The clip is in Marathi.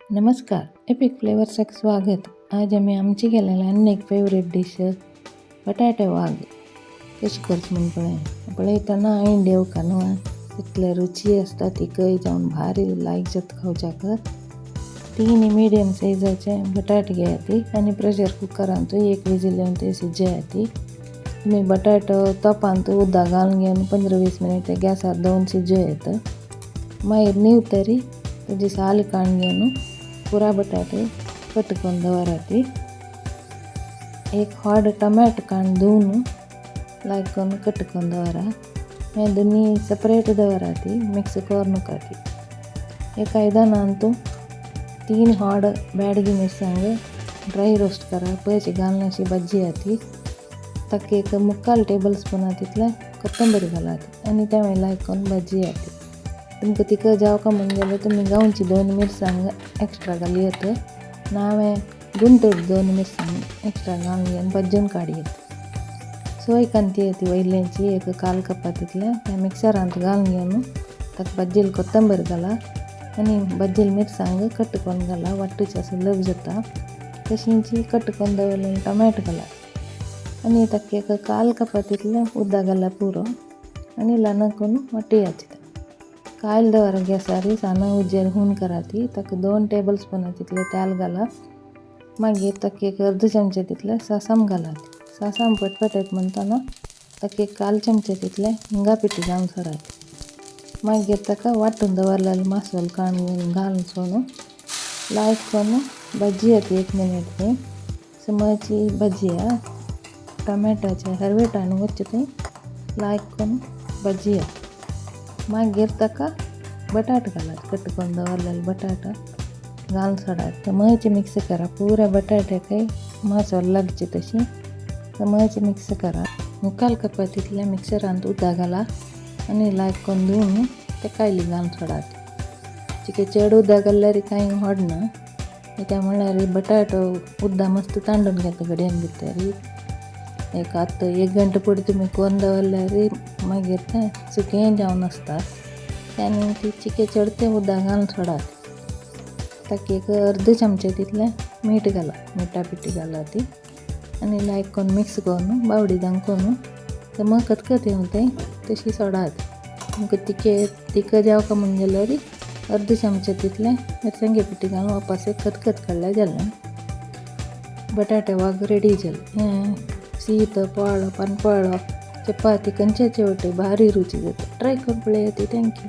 नमस्कार, एपिक फ्लेवर्सक स्वागत. आज आम्ही आमची केलेल्या अनेक फेवरेट डिश बटाटे वाघ कशी करच म्हण पळयतना आईन देव कानवा तितले रुची असता ती खंय जावन भारी लायक जात खावच्याक. 3 मिडियम सायजाचे बटाटे घेयाती आनी प्रेशर कुकरांत 1 विजील येवन ते शिजयाती. तुम्ही बटाटो तोपांत उदक घालून घेवन 15-20 मिनिट गॅसार दवरून शिजोयत. मागीर नीवतरी तेजी साल काडून घेवन पुरा बटाटे कट करून दवराती. एक व्हड टमाटो काडून धुवन लायक करून कट करून दवरा. हे दोनी सेपरेट दवराती, मिक्स करूं ती. एक आयदनान तूं 3 व्हड बेडगी मिरसांग ड्राय रोस्ट करा. पयशे घालून अशी भाजी येती. ताका एक 3/4 टेबल स्पून तितले कोथंबरी घालाती आनी त्या लायक करून भाजी येती. तुमकां तिखट जावका म्हण जाल्यार तुमी गांवची 2 मिरसांग एक्स्ट्रा घाली येता. हांवें गुंतड 2 मिरसांग एक्स्ट्रा घालून घेवन भाजून काडी येता. सोय कांती येती वयल्याची एक 1/4 कप तितले त्या मिक्सरांत घालून घेवन ताका भाजेल कोथंबरी घाला आनी भाजेल मिरसांग कट करून घाला. वाटूचे असं लव जाता तशींची कट करून दवरलेली टोमॅटो घाला आनी ताका एक 1/4 कप तितले उदक घाला पुरो आनी ल्हान करून वाटयाची. कायल दवरा गॅसार साना उजेर हून कराती. ताका 2 टेबल स्पून तितले तेल घाला. मागीर ताका एक अर्द चमचे तितले सासाम घालाती. सासाम पटपट म्हणटाना ताका एक 1/4 चमचे तितले हिंगा पिठी घालून सोडाती. मागीर ताका वाटून दवरलेलो मसालो काडून घालून सोडून लायक करून भाजी येती 1 मिनिट थंय समोरची भाजी टोमॅटोचे हरवेटान वच्चे थंय लायक करून भाजी येता. मागीर ताका बटाट घालात. कट करून दवरलेले बटाटा घालून सोडात. समोरची मिक्स करा. पुऱ्या बटाट्याक मसालो लागचे तशी समोरची मिक्स करा. 1/4 कप तितले मिक्सरांत उदक घाला आनी लायक करून धुवन ते कायली घालून सोडात. चिके चड उदक घाल्यार कांय होडना. कित्याक म्हणल्यार बटाटो उदक मस्त तांडून घेता घडयान भितर. एक 1 घंटो पुढे तुम्ही करून दवरल्यार मागीर तें सुकें जावन आसता. त्यानी ती चिके चड तें उदक घालून सोडात. ताका एक अर्द चमचे तितले मीठ घाला. मिठा पिठी घाला ती आनी लायक करून मिक्स करून बावडी दांकून मग खतखत येवन तें तशी सोडात. तुमकां तिखट जावका म्हण जाल्यार अर्द चमचे तितले मिरसांगे पिठी घालून वापस खतखत काडल्यार जालें. बटाटे वाघ रेडी जालें. शीत पाळो पानपळो चपाती कंचे चेवटे भारी रुची जाता. ट्राय करून पळयात. थँक्यू.